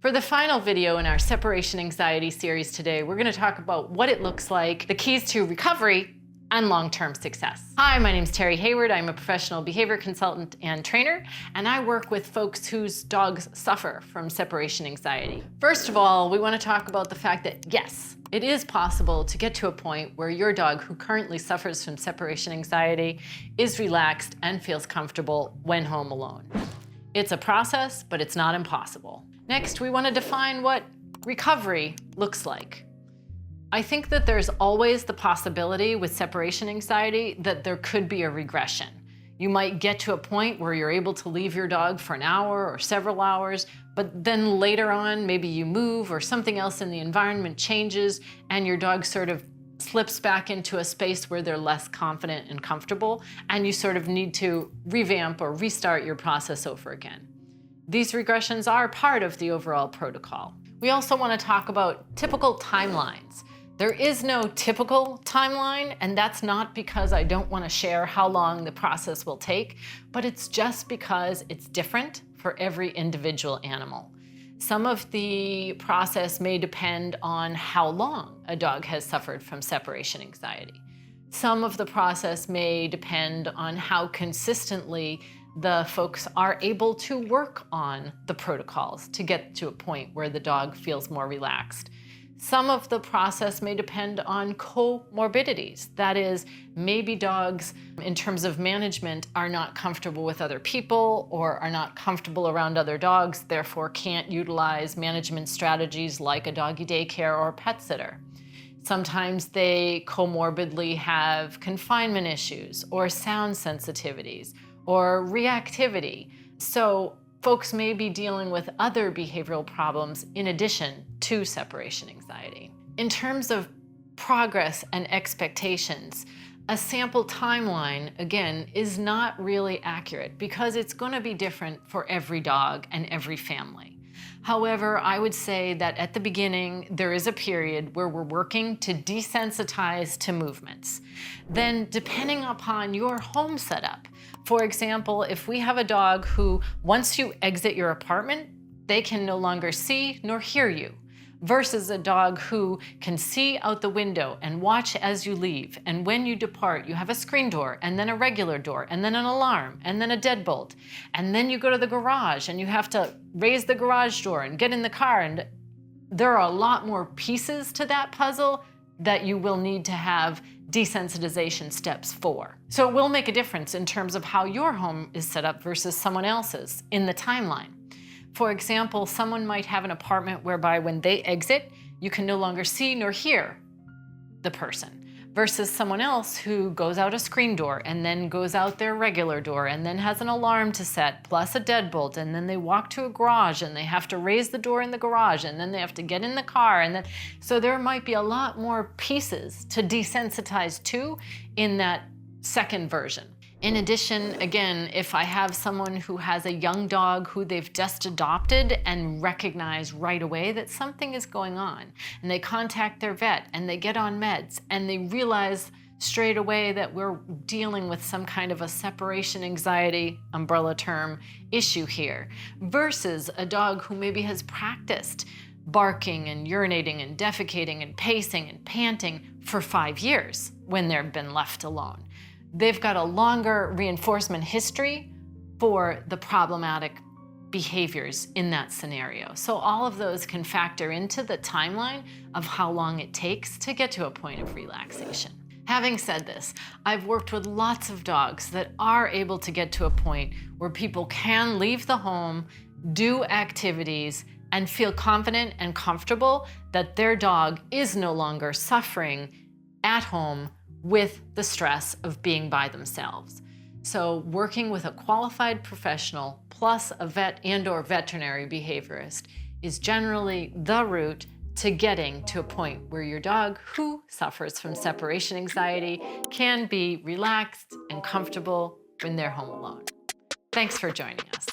For the final video in our separation anxiety series today, we're going to talk about what it looks like, the keys to recovery and long-term success. Hi, my name is Terry Hayward. I'm a professional behavior consultant and trainer, and I work with folks whose dogs suffer from separation anxiety. First of all, we want to talk about the fact that yes, it is possible to get to a point where your dog who currently suffers from separation anxiety is relaxed and feels comfortable when home alone. It's a process, but it's not impossible. Next, we want to define what recovery looks like. I think that there's always the possibility with separation anxiety that there could be a regression. You might get to a point where you're able to leave your dog for an hour or several hours, but then later on, maybe you move or something else in the environment changes and your dog sort of slips back into a space where they're less confident and comfortable, and you sort of need to revamp or restart your process over again. These regressions are part of the overall protocol. We also want to talk about typical timelines. There is no typical timeline, and that's not because I don't want to share how long the process will take, but it's just because it's different for every individual animal. Some of the process may depend on how long a dog has suffered from separation anxiety. Some of the process may depend on how consistently the folks are able to work on the protocols to get to a point where the dog feels more relaxed. Some of the process may depend on comorbidities. That is, maybe dogs, in terms of management, are not comfortable with other people or are not comfortable around other dogs, therefore can't utilize management strategies like a doggy daycare or a pet sitter. Sometimes they comorbidly have confinement issues or sound sensitivities or reactivity. So folks may be dealing with other behavioral problems in addition to separation anxiety. In terms of progress and expectations, a sample timeline, again, is not really accurate because it's going to be different for every dog and every family. However, I would say that at the beginning, there is a period where we're working to desensitize to movements. Then, depending upon your home setup, for example, if we have a dog who, once you exit your apartment, they can no longer see nor hear you, versus a dog who can see out the window and watch as you leave, and when you depart, you have a screen door, and then a regular door, and then an alarm, and then a deadbolt, and then you go to the garage, and you have to raise the garage door and get in the car, and there are a lot more pieces to that puzzle that you will need to have desensitization steps for. So it will make a difference in terms of how your home is set up versus someone else's in the timeline. For example, someone might have an apartment whereby when they exit, you can no longer see nor hear the person, versus someone else who goes out a screen door and then goes out their regular door and then has an alarm to set plus a deadbolt, and then they walk to a garage and they have to raise the door in the garage and then they have to get in the car, and then so there might be a lot more pieces to desensitize to in that second version. In addition, again, if I have someone who has a young dog who they've just adopted and recognize right away that something is going on, and they contact their vet and they get on meds and they realize straight away that we're dealing with some kind of a separation anxiety, umbrella term, issue here, versus a dog who maybe has practiced barking and urinating and defecating and pacing and panting for 5 years when they've been left alone. They've got a longer reinforcement history for the problematic behaviors in that scenario. So all of those can factor into the timeline of how long it takes to get to a point of relaxation. Having said this, I've worked with lots of dogs that are able to get to a point where people can leave the home, do activities, and feel confident and comfortable that their dog is no longer suffering at home with the stress of being by themselves. So working with a qualified professional plus a vet and/or veterinary behaviorist is generally the route to getting to a point where your dog who suffers from separation anxiety can be relaxed and comfortable when they're home alone. Thanks for joining us.